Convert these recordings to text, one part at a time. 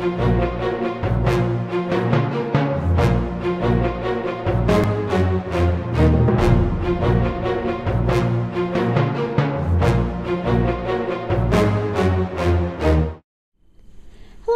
Hello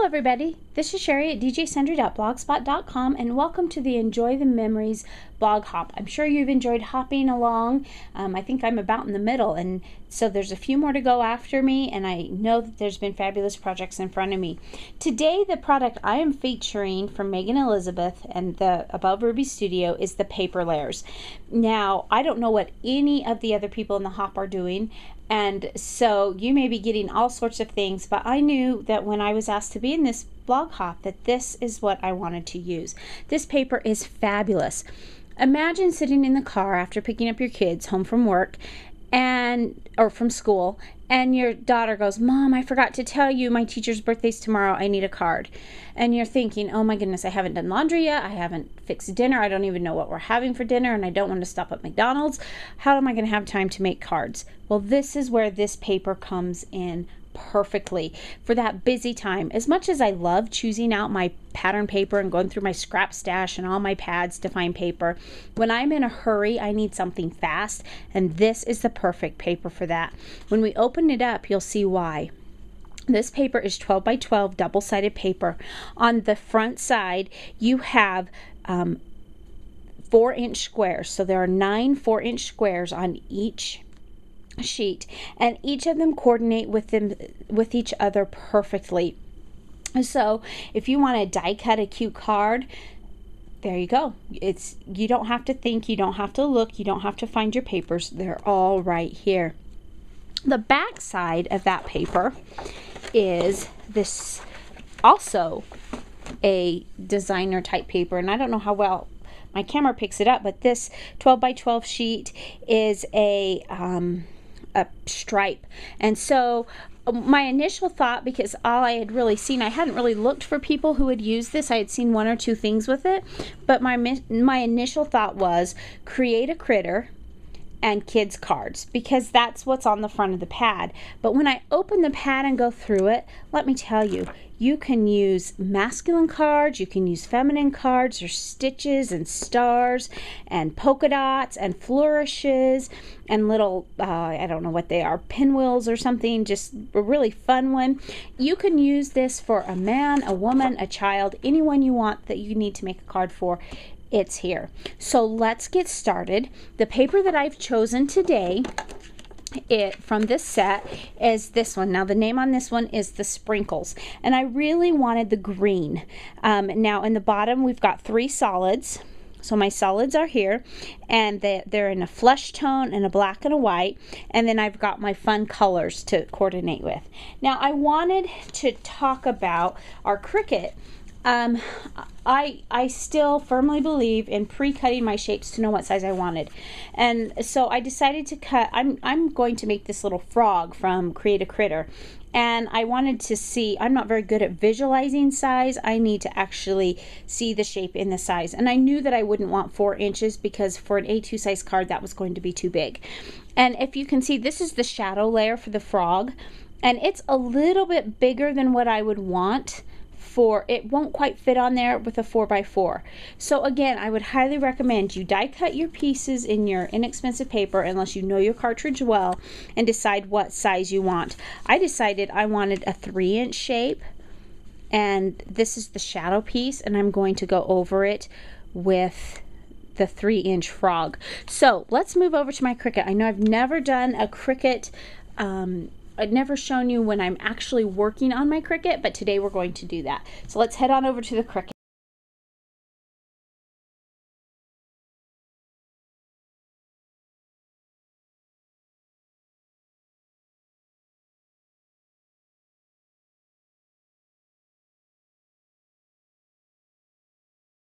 everybody, this is Sherry at djsundry.blogspot.com and welcome to the Enjoy the Memories blog hop. I'm sure you've enjoyed hopping along. I think I'm about in the middle, and so there's a few more to go after me, and I know that there's been fabulous projects in front of me. Today the product I am featuring from Megan Elizabeth and the Above Ruby Studio is the paper layers. Now I don't know what any of the other people in the hop are doing, and so you may be getting all sorts of things, but I knew that when I was asked to be in this blog hop that this is what I wanted to use. This paper is fabulous. Imagine sitting in the car after picking up your kids home from work or from school, and your daughter goes, "Mom, I forgot to tell you my teacher's birthday's tomorrow. I need a card." And you're thinking, "Oh my goodness, I haven't done laundry yet. I haven't fixed dinner. I don't even know what we're having for dinner, and I don't want to stop at McDonald's. How am I going to have time to make cards?" Well, this is where this paper comes in perfectly for that busy time. As much as I love choosing out my pattern paper and going through my scrap stash and all my pads to find paper, when I'm in a hurry, I need something fast, and this is the perfect paper for that. When we open it up, you'll see why. This paper is 12 by 12 double-sided paper. On the front side, you have 4-inch squares. So there are 9 4-inch squares on each sheet, and each of them coordinate with each other perfectly. So if you want to die cut a cute card, there you go. You don't have to think, you don't have to look, you don't have to find your papers. They're all right here. The back side of that paper is this, also a designer type paper, and I don't know how well my camera picks it up, but this 12 by 12 sheet is a stripe. And so my initial thought, because all I had really seen, I hadn't really looked for people who had used this. I had seen 1 or 2 things with it, but my initial thought was create a critter and kids cards, because that's what's on the front of the pad. But when I open the pad and go through it, let me tell you, you can use masculine cards, you can use feminine cards. There's stitches and stars and polka dots and flourishes and little, I don't know what they are, pinwheels or something, just a really fun one. You can use this for a man, a woman, a child, anyone you want that you need to make a card for. It's here. So let's get started. The paper that I've chosen today from this set is this one. Now the name on this one is the Sprinkles, and I really wanted the green. Now in the bottom we've got 3 solids. So my solids are here, and they're in a flesh tone and a black and a white, and then I've got my fun colors to coordinate with. Now I wanted to talk about our Cricut. I still firmly believe in pre-cutting my shapes to know what size I wanted, and so I decided to cut. I'm going to make this little frog from Create a Critter, and I wanted to see. I'm not very good at visualizing size. I need to actually see the shape in the size, and I knew that I wouldn't want 4 inches because for an A2 size card that was going to be too big. And if you can see, this is the shadow layer for the frog, and it's a little bit bigger than what I would want. It won't quite fit on there with a 4x4. So again, I would highly recommend you die cut your pieces in your inexpensive paper, unless you know your cartridge well, and decide what size you want. I decided I wanted a 3-inch shape, and this is the shadow piece, and I'm going to go over it with the 3-inch frog. So let's move over to my Cricut. I know I've never done a Cricut, I've never shown you when I'm actually working on my Cricut, but today we're going to do that. So let's head on over to the Cricut.